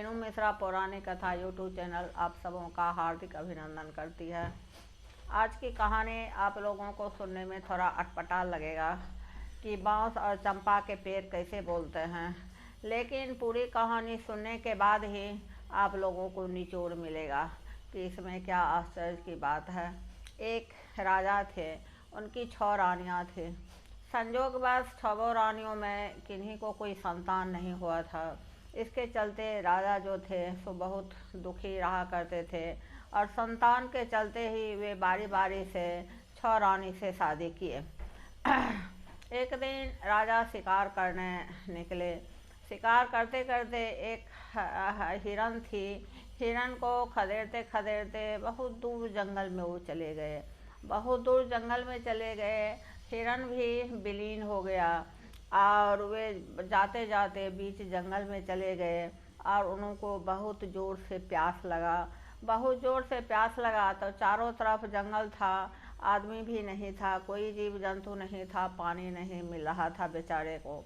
रेणु मिश्रा पौराणिक कथा YouTube channel आप सबों का हार्दिक अभिनंदन करती है। आज की कहानी आप लोगों को सुनने में थोड़ा अटपटा लगेगा कि बांस और चंपा के पेड़ कैसे बोलते हैं, लेकिन पूरी कहानी सुनने के बाद ही आप लोगों को निचोड़ मिलेगा कि इसमें क्या आश्चर्य की बात है। एक राजा थे, उनकी 6 रानियाँ थीं। संयोगवश 6 रानियों में किन्हीं को कोई संतान नहीं हुआ था। इसके चलते राजा जो थे सो बहुत दुखी रहा करते थे और संतान के चलते ही वे बारी बारी से 6 रानी से शादी किए। एक दिन राजा शिकार करने निकले। शिकार करते करते एक हिरन थी। हिरन को खदेड़ते खदेड़ते बहुत दूर जंगल में वो चले गए। बहुत दूर जंगल में चले गए, हिरन भी विलीन हो गया और वे जाते जाते बीच जंगल में चले गए और उनको बहुत ज़ोर से प्यास लगा। बहुत ज़ोर से प्यास लगा तो चारों तरफ जंगल था, आदमी भी नहीं था, कोई जीव जंतु नहीं था, पानी नहीं मिल रहा था बेचारे को।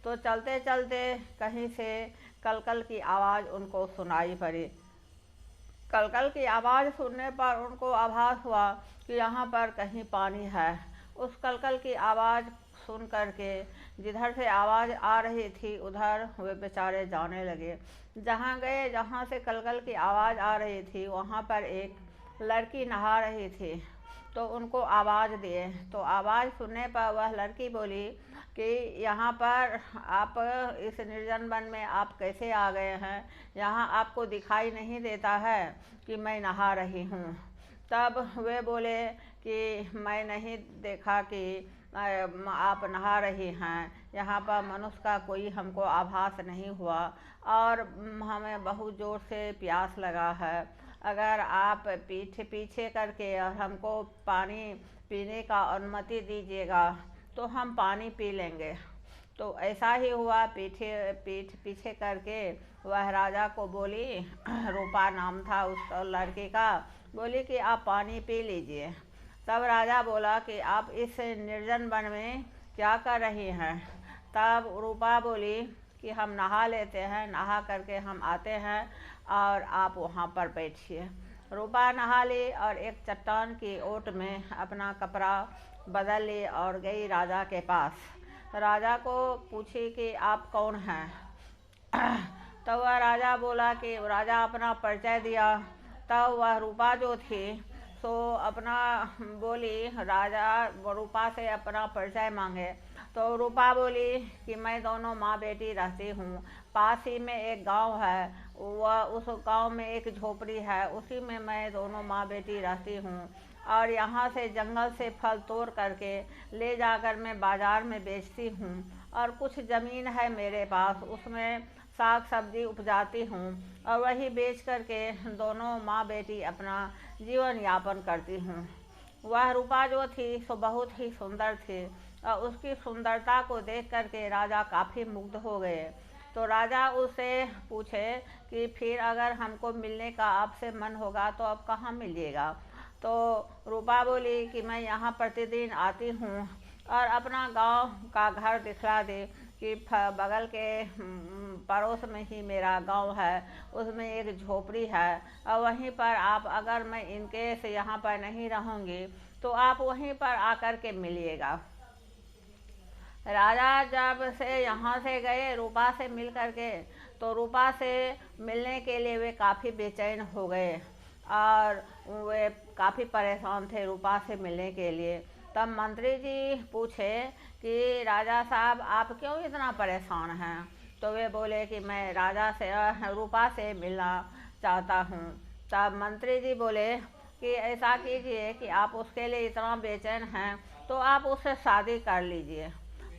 तो चलते चलते कहीं से कलकल की आवाज़ उनको सुनाई पड़ी। कलकल की आवाज़ सुनने पर उनको आभास हुआ कि यहाँ पर कहीं पानी है। उस कलकल की आवाज़ सुन करके जिधर से आवाज़ आ रही थी उधर वे बेचारे जाने लगे। जहाँ गए, जहाँ से कलकल की आवाज़ आ रही थी वहाँ पर एक लड़की नहा रही थी। तो उनको आवाज़ दिए तो आवाज़ सुनने पर वह लड़की बोली कि यहाँ पर आप इस निर्जन वन में आप कैसे आ गए हैं? यहाँ आपको दिखाई नहीं देता है कि मैं नहा रही हूँ। तब वे बोले कि मैं नहीं देखा कि आप नहा रही हैं। यहाँ पर मनुष्य का कोई हमको आभास नहीं हुआ और हमें बहुत ज़ोर से प्यास लगा है। अगर आप पीछे करके और हमको पानी पीने का अनुमति दीजिएगा तो हम पानी पी लेंगे। तो ऐसा ही हुआ। पीछे करके वह राजा को बोली, रूपा नाम था उस लड़की का, बोली कि आप पानी पी लीजिए। तब राजा बोला कि आप इस निर्जन वन में क्या कर रही हैं? तब रूपा बोली कि हम नहा लेते हैं, नहा करके हम आते हैं और आप वहाँ पर बैठिए। रूपा नहा ली और एक चट्टान की ओट में अपना कपड़ा बदल ली और गई राजा के पास। राजा को पूछी कि आप कौन हैं? तो वह राजा बोला कि राजा अपना परिचय दिया। तब वह रूपा जो थी सो अपना बोली, राजा रूपा से अपना परिचय मांगे। तो रूपा बोली कि मैं दोनों माँ बेटी रहती हूँ। पास ही में एक गांव है, वह उस गांव में एक झोपड़ी है, उसी में मैं दोनों माँ बेटी रहती हूँ और यहाँ से जंगल से फल तोड़ करके ले जाकर मैं बाज़ार में बेचती हूँ और कुछ ज़मीन है मेरे पास, उसमें साग सब्जी उपजाती हूँ और वही बेच करके दोनों माँ बेटी अपना जीवन यापन करती हूँ। वह रूपा जो थी सो बहुत ही सुंदर थी और उसकी सुंदरता को देख करके राजा काफ़ी मुग्ध हो गए। तो राजा उससे पूछे कि फिर अगर हमको मिलने का आपसे मन होगा तो अब कहाँ मिलिएगा? तो रूपा बोली कि मैं यहाँ प्रतिदिन आती हूँ और अपना गांव का घर दिखला दे कि बगल के पड़ोस में ही मेरा गांव है, उसमें एक झोपड़ी है और वहीं पर आप, अगर मैं इनके से यहाँ पर नहीं रहूँगी तो आप वहीं पर आकर के मिलिएगा। राजा जब से यहाँ से गए रूपा से मिल करके, तो रूपा से मिलने के लिए वे काफ़ी बेचैन हो गए और वे काफ़ी परेशान थे रूपा से मिलने के लिए। तब मंत्री जी पूछे कि राजा साहब आप क्यों इतना परेशान हैं? तो वे बोले कि मैं राजा से रूपा से मिलना चाहता हूँ। तब मंत्री जी बोले कि ऐसा कीजिए कि आप उसके लिए इतना बेचैन हैं तो आप उससे शादी कर लीजिए।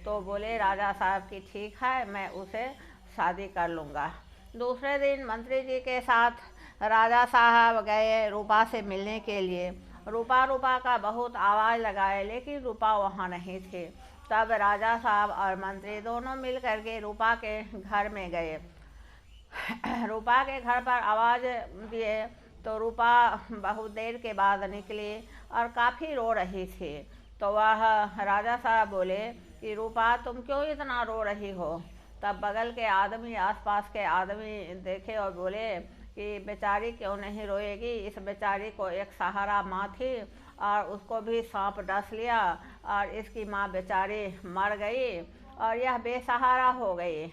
तो बोले राजा साहब कि ठीक है, मैं उसे शादी कर लूँगा। दूसरे दिन मंत्री जी के साथ राजा साहब गए रूपा से मिलने के लिए। रूपा का बहुत आवाज़ लगाए लेकिन रूपा वहाँ नहीं थी। तब राजा साहब और मंत्री दोनों मिल करके रूपा के घर में गए। रूपा के घर पर आवाज़ दिए तो रूपा बहुत देर के बाद निकली और काफ़ी रो रही थी। तो वह राजा साहब बोले कि रूपा तुम क्यों इतना रो रही हो? तब बगल के आदमी, आसपास के आदमी देखे और बोले कि बेचारी क्यों नहीं रोएगी, इस बेचारी को एक सहारा माँ थी और उसको भी सांप डस लिया और इसकी माँ बेचारी मर गई और यह बेसहारा हो गई।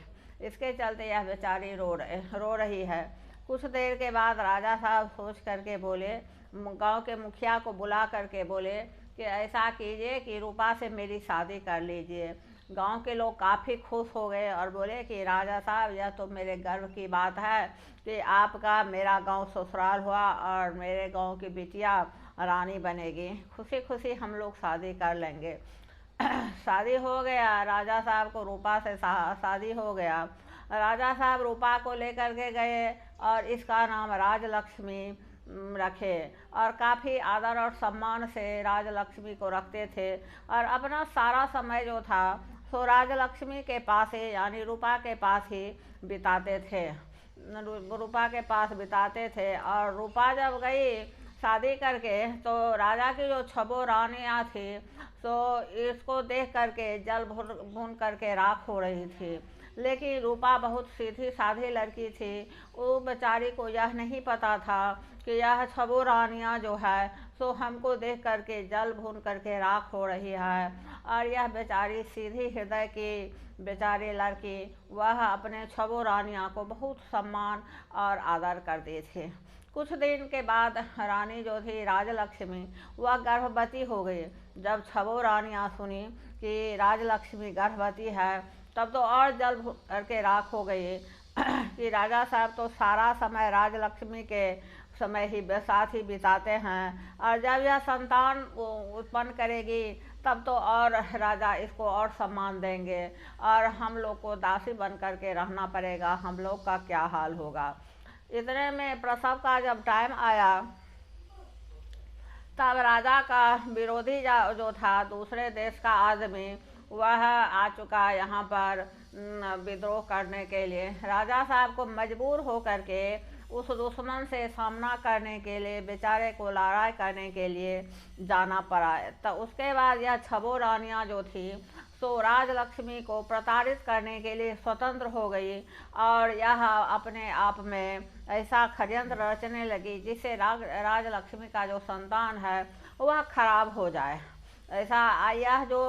इसके चलते यह बेचारी रो रही है। कुछ देर के बाद राजा साहब सोच करके बोले, गांव के मुखिया को बुला करके बोले कि ऐसा कीजिए कि रूपा से मेरी शादी कर लीजिए। गांव के लोग काफ़ी खुश हो गए और बोले कि राजा साहब, यह तो मेरे गर्व की बात है कि आपका मेरा गांव ससुराल हुआ और मेरे गांव की बिटिया रानी बनेगी। खुशी खुशी हम लोग शादी कर लेंगे। शादी हो गया, राजा साहब को रूपा से शादी हो गया। राजा साहब रूपा को लेकर के गए और इसका नाम राजलक्ष्मी रखे और काफ़ी आदर और सम्मान से राजलक्ष्मी को रखते थे और अपना सारा समय जो था सो राजलक्ष्मी के पास ही, यानी रूपा के पास ही बिताते थे। रूपा के पास बिताते थे और रूपा जब गई शादी करके तो राजा की जो छबो रानियाँ थी तो इसको देख करके जल भून करके राख हो रही थी। लेकिन रूपा बहुत सीधी साधी लड़की थी। वो बेचारी को यह नहीं पता था कि यह छबो रानियाँ जो है सो हमको देख करके जल भून करके राख हो रही है और यह बेचारी सीधी हृदय की बेचारी लड़की वह अपने छबो रानियाँ को बहुत सम्मान और आदर करती थी। कुछ दिन के बाद रानी जो थी राजलक्ष्मी वह गर्भवती हो गई। जब छबो रानियाँ सुनी कि राजलक्ष्मी गर्भवती है तब तो और जल करके राख हो गई कि राजा साहब तो सारा समय राजलक्ष्मी के समय ही साथ ही बिताते हैं और जब यह संतान उत्पन्न करेगी तब तो और राजा इसको और सम्मान देंगे और हम लोग को दासी बन करके रहना पड़ेगा, हम लोग का क्या हाल होगा। इतने में प्रसव का जब टाइम आया तब राजा का विरोधी जो था, दूसरे देश का आदमी, वह आ चुका यहाँ पर विद्रोह करने के लिए। राजा साहब को मजबूर हो करके उस दुश्मन से सामना करने के लिए, बेचारे को लड़ाई करने के लिए जाना पड़ा। तो उसके बाद यह छबो रानियाँ जो थी तो राजलक्ष्मी को प्रताड़ित करने के लिए स्वतंत्र हो गई और यह अपने आप में ऐसा षड्यंत्र रचने लगी जिससे राजलक्ष्मी का जो संतान है वह खराब हो जाए। ऐसा यह जो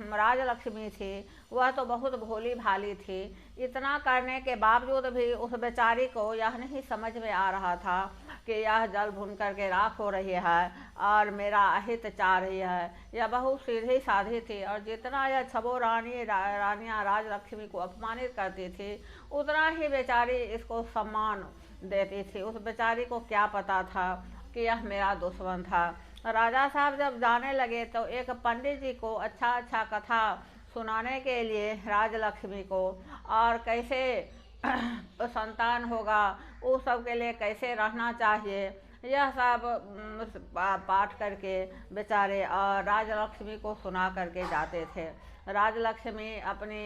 राजलक्ष्मी थी वह तो बहुत भोली भाली थी। इतना करने के बावजूद भी उस बेचारी को यह नहीं समझ में आ रहा था कि यह जल भून करके राख हो रही है और मेरा अहित चाह रही है। यह बहुत सीधी साधी थी और जितना यह छबो रानियाँ राजलक्ष्मी को अपमानित करती थी उतना ही बेचारी इसको सम्मान देती थी। उस बेचारी को क्या पता था कि यह मेरा दुश्मन था। राजा साहब जब जाने लगे तो एक पंडित जी को अच्छा कथा सुनाने के लिए राजलक्ष्मी को और कैसे संतान होगा, उस सब के लिए कैसे रहना चाहिए, यह सब पाठ करके बेचारे और राजलक्ष्मी को सुना करके जाते थे। राजलक्ष्मी अपनी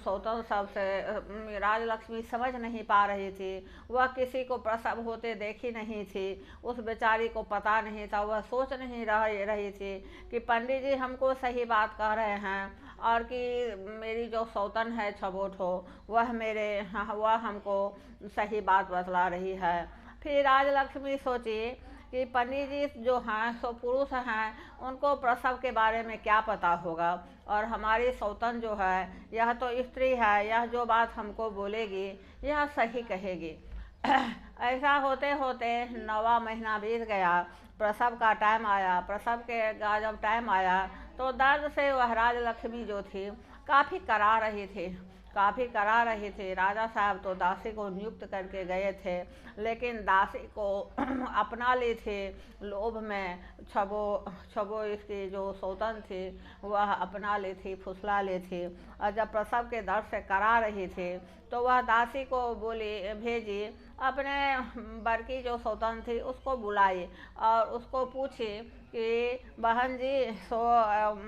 सौतन सब से राजलक्ष्मी समझ नहीं पा रही थी। वह किसी को प्रसव होते देखी नहीं थी। उस बेचारी को पता नहीं था, वह सोच नहीं रही थी कि पंडित जी हमको सही बात कह रहे हैं और कि मेरी जो सौतन है छबोठो वह हमको सही बात बतला रही है। फिर राजलक्ष्मी सोची कि पंडित जी जो हैं सो पुरुष हैं, उनको प्रसव के बारे में क्या पता होगा और हमारी सौतन जो है यह तो स्त्री है, यह जो बात हमको बोलेगी यह सही कहेगी। ऐसा होते होते 9वां महीना बीत गया। प्रसव का टाइम आया। प्रसव के जब टाइम आया तो दर्द से वह राजलक्ष्मी जो थी काफ़ी करा रही थी। राजा साहब तो दासी को नियुक्त करके गए थे लेकिन दासी को अपना ली थी लोभ में। छबो इसकी जो सौतन थी वह अपना ली थी, फुसला ली थी और जब प्रसव के दर्द से करा रही थी तो वह दासी को भेजी अपने बड़की जो सौतन थी उसको बुलाई और उसको पूछी कि बहन जी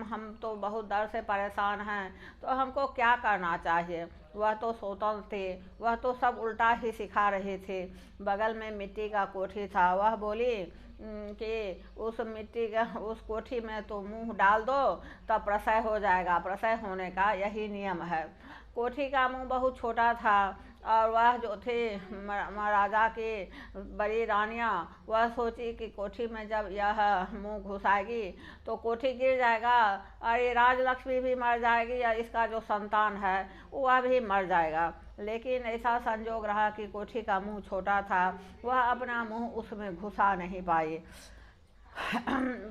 हम तो बहुत दर्द से परेशान हैं तो हमको क्या करना चाहिए। वह तो सौतन थी, वह तो सब उल्टा ही सिखा रही थी। बगल में मिट्टी का कोठी था। वह बोली कि उस कोठी में तो मुंह डाल दो तब प्रसव हो जाएगा, प्रसव होने का यही नियम है। कोठी का मुंह बहुत छोटा था और वह जो थे महाराजा के बड़ी रानियां, वह सोची कि कोठी में जब यह मुंह घुसाएगी तो कोठी गिर जाएगा और ये राजलक्ष्मी भी मर जाएगी या इसका जो संतान है वह भी मर जाएगा। लेकिन ऐसा संजोग रहा कि कोठी का मुंह छोटा था, वह अपना मुंह उसमें घुसा नहीं पाई।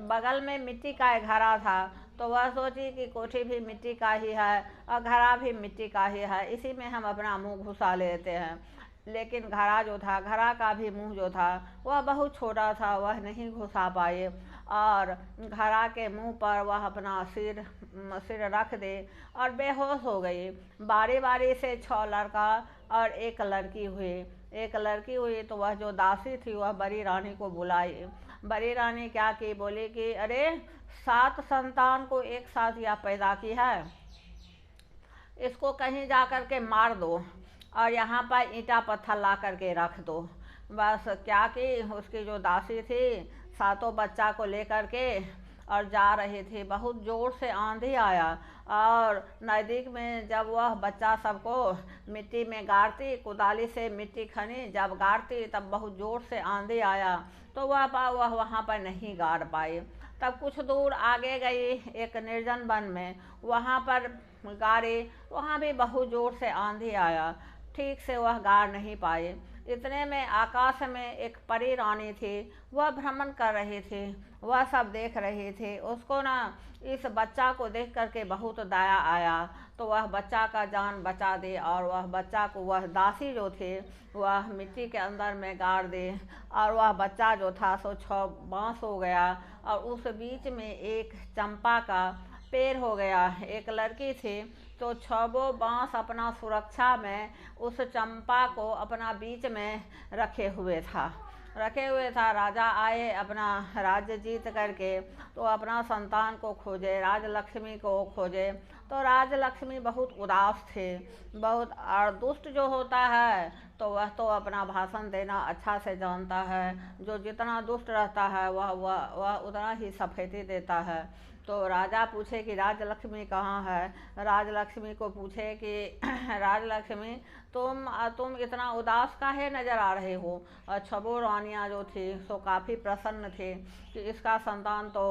बगल में मिट्टी का एक घड़ा था तो वह सोची कि कोठी भी मिट्टी का ही है और घड़ा भी मिट्टी का ही है, इसी में हम अपना मुंह घुसा लेते हैं। लेकिन घड़ा जो था, घड़ा का भी मुंह जो था वह बहुत छोटा था, वह नहीं घुसा पाए और घड़ा के मुंह पर वह अपना सिर रख दे और बेहोश हो गई। बारी बारी से 6 लड़का और एक लड़की हुई तो वह जो दासी थी वह बड़ी रानी को बुलाई। बड़ी रानी क्या की, बोली कि अरे 7 संतान को एक साथ यह पैदा की है, इसको कहीं जा कर के मार दो और यहाँ पर ईंटा पत्थर ला करके रख दो। बस क्या की, उसकी जो दासी थी 7 बच्चा को लेकर के और जा रही थी। बहुत ज़ोर से आंधी आया और नज़दीक में जब वह बच्चा सबको मिट्टी में गाड़ती, कुदाली से मिट्टी खनी जब गाड़ती तब बहुत ज़ोर से आंधी आया तो वह वहाँ पर नहीं गाड़ पाई। तब कुछ दूर आगे गई एक निर्जन वन में, वहाँ पर गाड़ी, वहाँ भी बहुत ज़ोर से आंधी आया, ठीक से वह गाड़ नहीं पाए। इतने में आकाश में एक परी रानी थी, वह भ्रमण कर रही थी, वह सब देख रही थी। उसको ना इस बच्चा को देख करके बहुत दया आया तो वह बच्चा का जान बचा दे और वह बच्चा को, वह दासी जो थे वह मिट्टी के अंदर में गाड़ दे और वह बच्चा जो था सो 6 बाँस हो गया और उस बीच में एक चंपा का पेड़ हो गया। एक लड़की थी तो 6 बाँस अपना सुरक्षा में उस चंपा को अपना बीच में रखे हुए था। राजा आए अपना राज्य जीत करके तो अपना संतान को खोजे, राजलक्ष्मी को खोजे तो राजलक्ष्मी बहुत उदास थे, बहुत। और दुष्ट जो होता है तो वह तो अपना भाषण देना अच्छा से जानता है, जो जितना दुष्ट रहता है वह उतना ही सफेदी देता है। तो राजा पूछे कि राजलक्ष्मी कहाँ है। राजलक्ष्मी को पूछे कि राजलक्ष्मी तुम इतना उदास काहे नज़र आ रहे हो। और 6 रानियाँ जो थी सो काफ़ी प्रसन्न थे कि इसका संतान तो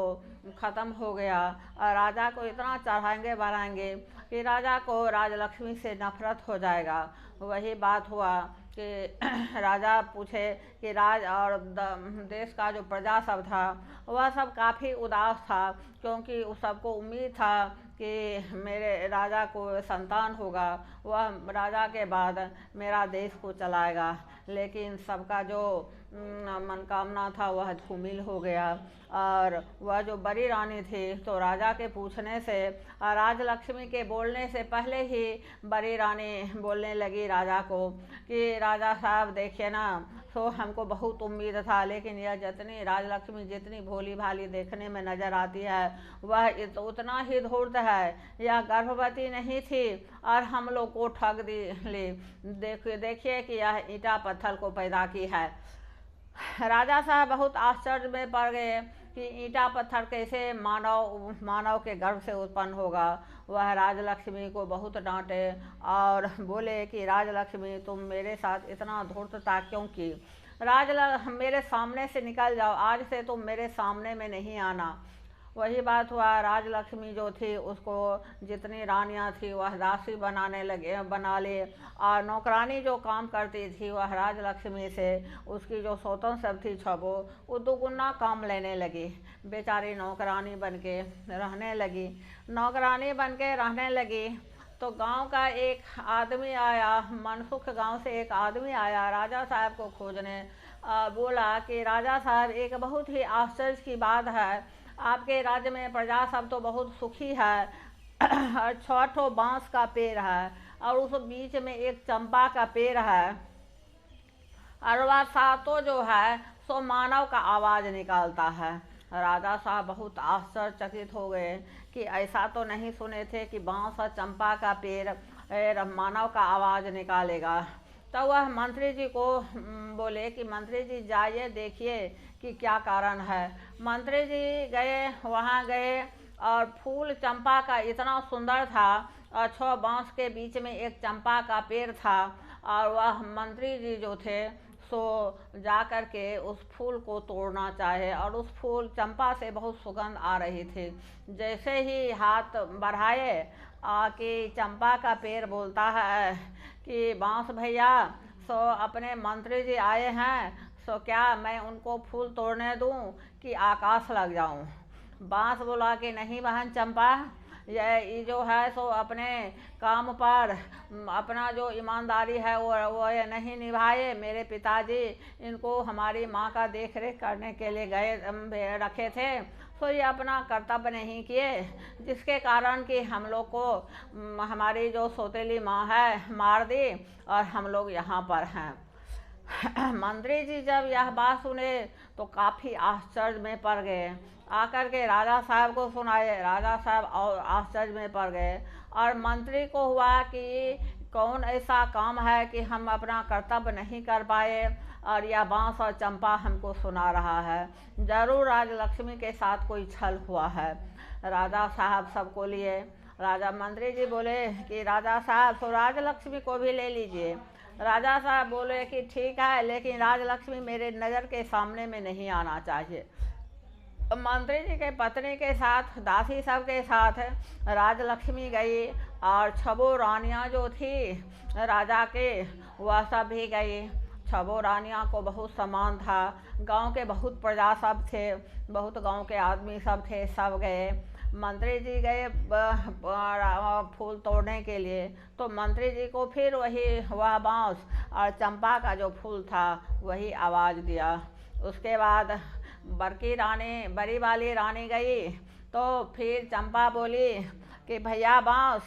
ख़त्म हो गया और राजा को इतना चढ़ाएंगे बढ़ाएंगे कि राजा को राजलक्ष्मी से नफरत हो जाएगा। वही बात हुआ कि राजा पूछे कि राज और देश का जो प्रजा सब था वह सब काफ़ी उदास था, क्योंकि उस सबको उम्मीद था कि मेरे राजा को संतान होगा, वह राजा के बाद मेरा देश को चलाएगा। लेकिन सबका जो मनोकामना था वह धूमिल हो गया। और वह जो बड़ी रानी थी तो राजा के पूछने से, राजलक्ष्मी के बोलने से पहले ही बड़ी रानी बोलने लगी राजा को कि राजा साहब देखिए ना, तो हमको बहुत उम्मीद था, लेकिन यह राजलक्ष्मी जितनी भोली भाली देखने में नज़र आती है वह उतना ही धूर्त है। यह गर्भवती नहीं थी और हम लोग को ठग ली। देखिए कि यह ईंटा पत्थर को पैदा की है। राजा साहब बहुत आश्चर्य में पड़ गए कि ईंटा पत्थर कैसे मानव के गर्भ से उत्पन्न होगा। वह राजलक्ष्मी को बहुत डांटे और बोले कि राजलक्ष्मी तुम मेरे साथ इतना धूर्तता क्यों की। मेरे सामने से निकल जाओ, आज से तुम मेरे सामने में नहीं आना। वही बात हुआ, राजलक्ष्मी जो थी उसको जितनी रानियां थी वह दासी बना ले और नौकरानी जो काम करती थी वह राजलक्ष्मी से उसकी जो सौतन सब थी 6 वो दुगुना काम लेने लगी। बेचारी नौकरानी बन के रहने लगी। तो गांव का एक आदमी आया, मनसुख गांव से एक आदमी आया राजा साहब को खोजने। बोला कि राजा साहब एक बहुत ही आश्चर्य की बात है, आपके राज्य में प्रजा सब तो बहुत सुखी है और 6 बाँस का पेड़ है और उस बीच में एक चंपा का पेड़ है और वह 7 जो है सो मानव का आवाज़ निकालता है। राजा साहब बहुत आश्चर्यचकित हो गए कि ऐसा तो नहीं सुने थे कि बाँस और चंपा का पेड़ मानव का आवाज़ निकालेगा। तो वह मंत्री जी को बोले कि मंत्री जी जाइए देखिए कि क्या कारण है। मंत्री जी वहाँ गए और फूल चंपा का इतना सुंदर था और 6 बांस के बीच में एक चंपा का पेड़ था, और वह मंत्री जी जो थे सो जा कर के उस फूल को तोड़ना चाहे, और उस फूल चंपा से बहुत सुगंध आ रही थी। जैसे ही हाथ बढ़ाए कि चंपा का पेड़ बोलता है कि बांस भैया, सो अपने मंत्री जी आए हैं, सो क्या मैं उनको फूल तोड़ने दूं कि आकाश लग जाऊं? बांस बोला कि नहीं बहन चंपा, ये जो है सो अपने काम पर अपना जो ईमानदारी है वो ये नहीं निभाए। मेरे पिताजी इनको हमारी माँ का देख रेख करने के लिए गए रखे थे, तो ये अपना कर्तव्य नहीं किए, जिसके कारण कि हम लोग को हमारी जो सौतेली माँ है मार दी, और हम लोग यहाँ पर हैं। मंत्री जी जब यह बात सुने तो काफ़ी आश्चर्य में पड़ गए। आकर के राजा साहब को सुनाए, राजा साहब और आश्चर्य में पड़ गए, और मंत्री को हुआ कि कौन ऐसा काम है कि हम अपना कर्तव्य नहीं कर पाए, और यह बांस और चंपा हमको सुना रहा है। जरूर राजलक्ष्मी के साथ कोई छल हुआ है। राजा साहब सबको लिए, राजा मंत्री जी बोले कि राजा साहब तो राजलक्ष्मी को भी ले लीजिए। राजा साहब बोले कि ठीक है, लेकिन राजलक्ष्मी मेरे नज़र के सामने में नहीं आना चाहिए। मंत्री जी के पत्नी के साथ, दासी सब के साथ राजलक्ष्मी गई, और 6 रानियाँ जो थी राजा के वह सब भी गई। 6 रानियाँ को बहुत सम्मान था, गांव के बहुत प्रजा सब थे, बहुत गांव के आदमी सब थे, सब गए। मंत्री जी गए फूल तोड़ने के लिए, तो मंत्री जी को फिर वह बांस और चंपा का जो फूल था वही आवाज़ दिया। उसके बाद बड़ी वाली रानी गई, तो फिर चंपा बोली कि भैया बांस,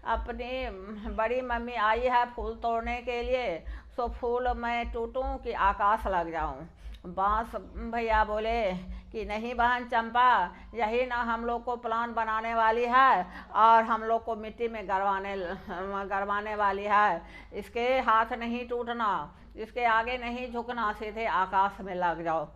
अपनी बड़ी मम्मी आई है फूल तोड़ने के लिए, सो फूल मैं टूटूं कि आकाश लग जाऊं? बांस भैया बोले कि नहीं बहन चंपा, यही ना हम लोग को प्लान बनाने वाली है, और हम लोग को मिट्टी में गड़वाने वाली है। इसके हाथ नहीं टूटना, इसके आगे नहीं झुकना, सीधे आकाश में लग जाओ।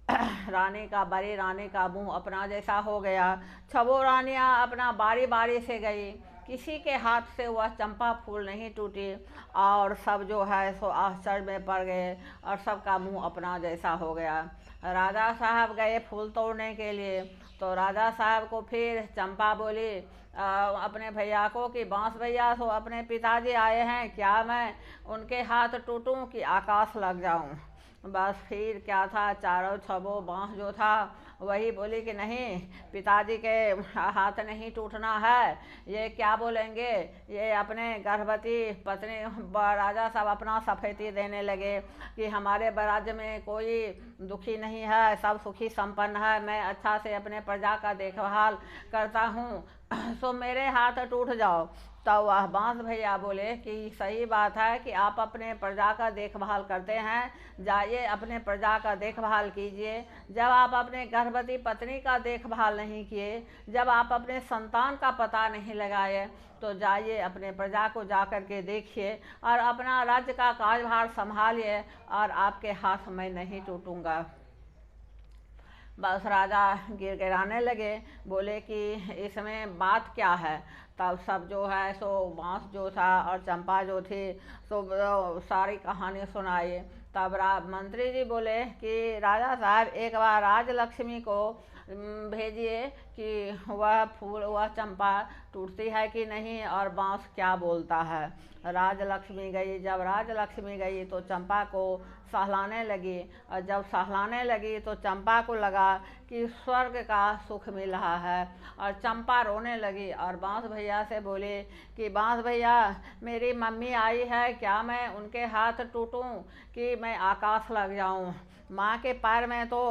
बड़ी रानी का मुंह अपना जैसा हो गया। 6 रानियां अपना बारी बारी से गई, किसी के हाथ से वह चंपा फूल नहीं टूटी, और सब जो है सो आश्चर्य में पड़ गए, और सबका मुंह अपना जैसा हो गया। राजा साहब गए फूल तोड़ने के लिए, तो राजा साहब को फिर चंपा बोली अपने भैया को कि बांस भैया, सो अपने पिताजी आए हैं, क्या मैं उनके हाथ टूटूं कि आकाश लग जाऊं? बस फिर क्या था, चारों 6 बांस जो था वही बोली कि नहीं, पिताजी के हाथ नहीं टूटना है। ये क्या बोलेंगे, ये अपने गर्भवती पत्नी राजा साहब अपना सफेदी देने लगे कि हमारे राज्य में कोई दुखी नहीं है, सब सुखी संपन्न है, मैं अच्छा से अपने प्रजा का देखभाल करता हूँ, सो मेरे हाथ टूट जाओ। तो वह बांस भैया बोले कि सही बात है कि आप अपने प्रजा का देखभाल करते हैं, जाइए अपने प्रजा का देखभाल कीजिए। जब आप अपने गर्भवती पत्नी का देखभाल नहीं किए, जब आप अपने संतान का पता नहीं लगाए, तो जाइए अपने प्रजा को जा कर के देखिए, और अपना राज्य का कार्यभार संभालिए, और आपके हाथ में नहीं टूटूंगा। बस राजा गिड़गिड़ाने लगे, बोले कि इसमें बात क्या है? तब सब जो है सो बांस जो था और चंपा जो थी, सो सारी कहानी सुनाई। तब मंत्री जी बोले कि राजा साहब एक बार राजलक्ष्मी को भेजिए कि वह चंपा टूटती है कि नहीं, और बांस क्या बोलता है। राजलक्ष्मी गई, जब राजलक्ष्मी गई तो चंपा को सहलाने लगी, और जब सहलाने लगी तो चंपा को लगा कि स्वर्ग का सुख मिल रहा है, और चंपा रोने लगी, और बांस भैया से बोले कि बांस भैया, मेरी मम्मी आई है, क्या मैं उनके हाथ टूटूं कि मैं आकाश लग जाऊं? माँ के पैर में तो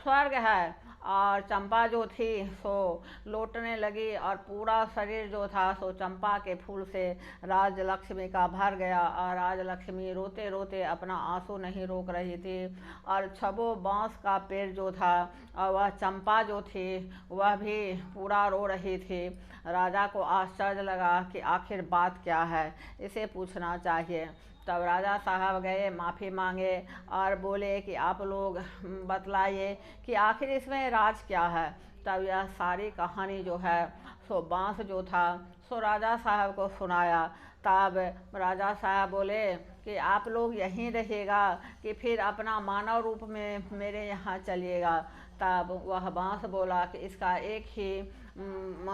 स्वर्ग है। और चंपा जो थी सो लौटने लगी, और पूरा शरीर जो था सो चंपा के फूल से राजलक्ष्मी का भर गया, और राजलक्ष्मी रोते रोते अपना आंसू नहीं रोक रही थी, और 6 बांस का पेड़ जो था और वह चंपा जो थी वह भी पूरा रो रही थी। राजा को आश्चर्य लगा कि आखिर बात क्या है, इसे पूछना चाहिए। तब राजा साहब गए, माफ़ी मांगे, और बोले कि आप लोग बतलाइए कि आखिर इसमें राज क्या है। तब यह सारी कहानी जो है सो बांस जो था सो राजा साहब को सुनाया। तब राजा साहब बोले कि आप लोग यहीं रहिएगा कि फिर अपना मानव रूप में मेरे यहाँ चलिएगा। तब वह बांस बोला कि इसका एक ही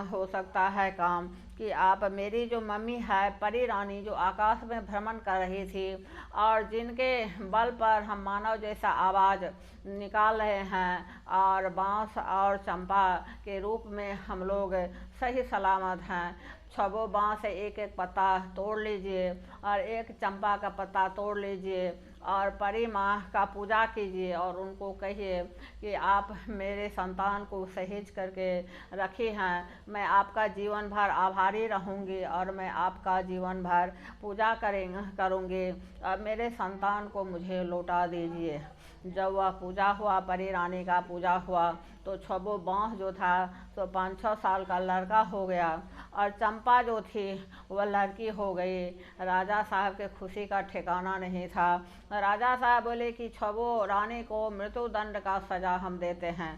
हो सकता है काम कि आप मेरी जो मम्मी है परी रानी, जो आकाश में भ्रमण कर रही थी और जिनके बल पर हम मानव जैसा आवाज़ निकाल रहे हैं, और बांस और चंपा के रूप में हम लोग सही सलामत हैं, छबो बांस से एक एक पत्ता तोड़ लीजिए और एक चंपा का पत्ता तोड़ लीजिए और परी माँ का पूजा कीजिए और उनको कहिए कि आप मेरे संतान को सहेज करके रखी हैं। मैं आपका जीवन भर आभारी रहूँगी और मैं आपका जीवन भर पूजा करूँगी और मेरे संतान को मुझे लौटा दीजिए। जब वह पूजा हुआ, परी रानी का पूजा हुआ, तो छबो बांस जो था तो 5-6 साल का लड़का हो गया और चंपा जो थी वह लड़की हो गई। राजा साहब के खुशी का ठिकाना नहीं था। राजा साहब बोले कि छबो रानी को मृत्युदंड का सज़ा हम देते हैं,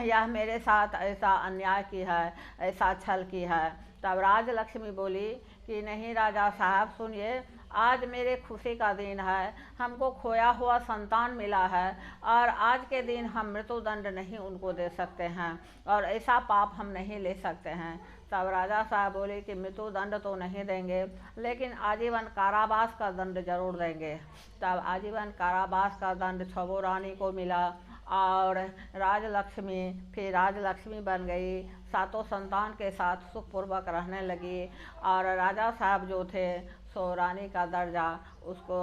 यह मेरे साथ ऐसा अन्याय की है, ऐसा छल की है। तब राजलक्ष्मी बोली कि नहीं राजा साहब सुनिए, आज मेरे खुशी का दिन है, हमको खोया हुआ संतान मिला है और आज के दिन हम मृत्युदंड नहीं उनको दे सकते हैं और ऐसा पाप हम नहीं ले सकते हैं। तब राजा साहब बोले कि मृत्युदंड तो नहीं देंगे, लेकिन आजीवन कारावास का दंड जरूर देंगे। तब आजीवन कारावास का दंड छबो रानी को मिला और राजलक्ष्मी फिर राजलक्ष्मी बन गई, सातों संतान के साथ सुखपूर्वक रहने लगी और राजा साहब जो थे सो रानी का दर्जा उसको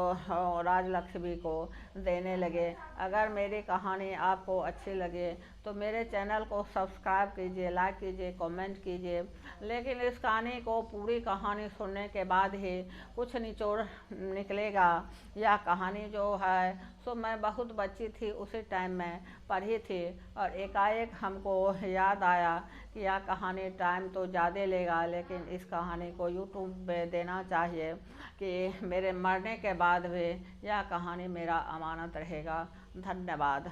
राजलक्ष्मी को देने लगे। अगर मेरी कहानी आपको अच्छी लगे तो मेरे चैनल को सब्सक्राइब कीजिए, लाइक कीजिए, कमेंट कीजिए। लेकिन इस कहानी को पूरी कहानी सुनने के बाद ही कुछ निचोड़ निकलेगा। यह कहानी जो है सो मैं बहुत बच्ची थी उसी टाइम में पढ़ी थी और एकाएक हमको याद आया कि यह कहानी टाइम तो ज़्यादा लेगा, लेकिन इस कहानी को यूट्यूब पे देना चाहिए कि मेरे मरने के बाद भी यह कहानी मेरा अमानत रहेगा। धन्यवाद।